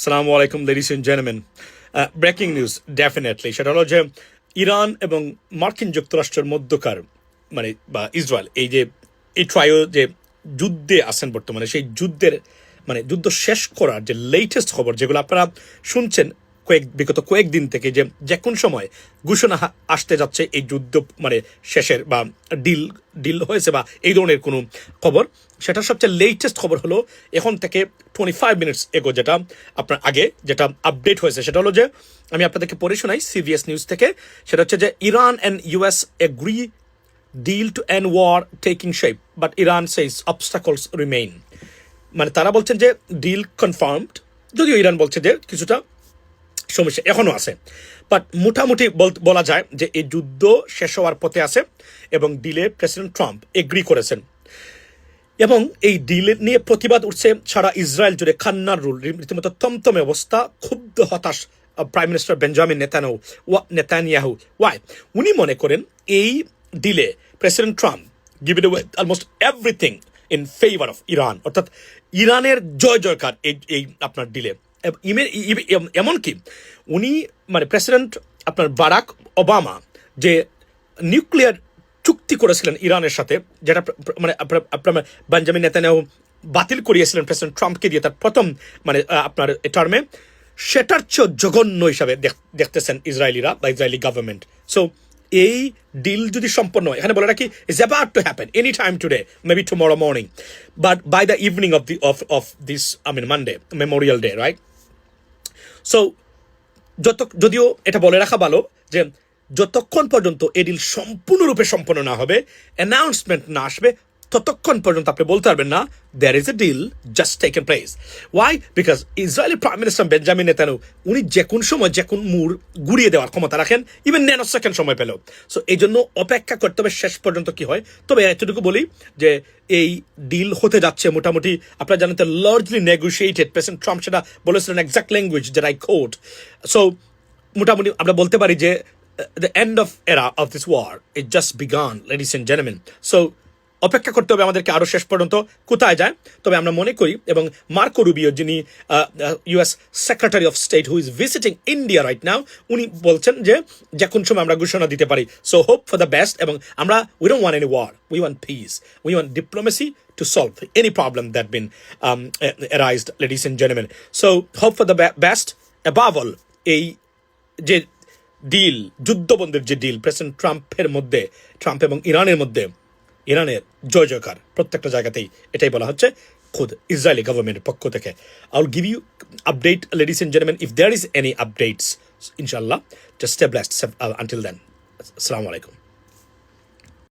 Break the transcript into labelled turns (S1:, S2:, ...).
S1: সালামু আলাইকুম ladies and gentleman. Breaking news definitely সেটা হলো যে ইরান এবং মার্কিন যুক্তরাষ্ট্রের মধ্যকার মানে বা ইসরায়েল এই ট্রায়ো যে যুদ্ধে আছেন বর্তমানে, সেই যুদ্ধের মানে যুদ্ধ শেষ করার যে লেটেস্ট খবর যেগুলো আপনারা শুনছেন বিগত কয়েকদিন থেকে, যে কোন সময় ঘোষণা আসতে যাচ্ছে এই যুদ্ধ মানে শেষের বা ডিল হয়েছে বা এই ধরনের কোনো খবর, সেটার সবচেয়ে লেটেস্ট খবর হলো এখন থেকে 25 মিনিটস এগো যেটা আপনার আগে যেটা আপডেট হয়েছে, সেটা হলো যে আমি আপনাদেরকে পড়ে শোনাই সিবিএস নিউজ থেকে। সেটা হচ্ছে যে Iran and US agree deal to end war taking shape but Iran says obstacles remain. মানে তারা বলছেন যে ডিল কনফার্মড, যদিও ইরান বলছে যে কিছুটা সমস্যা এখনো আছে, বাট মোটামুটি বলা যায় যে এই যুদ্ধ শেষ হওয়ার পথে আছে এবং ডিলে প্রেসিডেন্ট ট্রাম্প এগ্রি করেছেন। এবং এই ডিল নিয়ে প্রতিবাদ উঠছে সারা ইসরায়েল জুড়ে। খান্নার রুল রীতিমতো থমথমে অবস্থা, ক্ষুব্ধ হতাশ prime minister Benjamin Netanyahu. Why? উনি মনে করেন এই ডিলে President Trump give it almost everything in favour of Iran, অর্থাৎ ইরানের জয় জয়কার এই আপনার ডিলে। এমনকি উনি মানে প্রেসিডেন্ট আপনার বারাক ওবামা যে নিউক্লিয়ার চুক্তি করেছিলেন ইরানের সাথে, যেটা মানে আপনার বেঞ্জামিন নেতানিয়াহু বাতিল করিয়েছিলেন প্রেসিডেন্ট ট্রাম্পকে দিয়ে তার প্রথম মানে আপনার টার্মে, সেটার চেয়ে জঘন্য হিসাবে দেখতেছেন ইসরায়েলিরা বা ইসরায়েলি গভর্নমেন্ট। সো এই ডিল যদি সম্পন্ন হয়, এখানে বলে রাখি, is about to happen any time today, maybe tomorrow morning, but by the evening of this Monday Memorial Day, right? So যদিও এটা বলে রাখা ভালো যে যতক্ষণ পর্যন্ত এই ডিল সম্পূর্ণরূপে সম্পন্ন না হবে, অ্যানাউন্সমেন্ট না আসবে, ততক্ষণ পর্যন্ত আপনি বলতে পারবেন না there is a deal just taken place. Why? Because Israeli prime minister Benjamin Netanyahu উনি যে কোন সময় যে কোন মুড় ঘুরিয়ে দেওয়ার ক্ষমতা রাখেন, ইভেন ন্যানো সেকেন্ড সময় পেলেও। সো এই জন্য অপেক্ষা করতে হবে শেষ পর্যন্ত কি হয়। তবে এতটুকু বলি যে এই ডিল হতে যাচ্ছে মোটামুটি আপনারা জানেন তো লার্জলি নেগোশিয়েটেড। প্রেসিডেন্ট ট্রাম্প সেটা বলেছিলেন এক্সাক্ট ল্যাঙ্গুয়েজ যেটা আই কোট। সো মোটামুটি আমরা বলতে পারি যে the end of era of this war it just begun, ladies and gentlemen. So অপেক্ষা করতে হবে আমাদেরকে আরো শেষ পর্যন্ত কোথায় যায়। তবে আমরা মনে করি, এবং মার্কো রুবিও যিনি US secretary of state who is visiting India right now, উনি বলছেন যে কোন সময় আমরা ঘোষণা দিতে পারি। So hope for the best. এবং আমরা we don't want any war, we want peace, we want diplomacy to solve any problem that been arised, ladies and gentlemen. So hope for the best. Above all, এই যে deal, যুদ্ধবন্ধের যে deal president Trump এবং ইরানের মধ্যে, ইরানের জয় জয়কার প্রত্যেকটা জায়গাতেই এটাই বলা হচ্ছে খুদ ইসরায়েলি গভর্নমেন্টের পক্ষ থেকে। I will give you update, ladies and gentleman, if there is any updates, ইনশাআল্লাহ। Just stay blessed until then. আসসালামু আলাইকুম।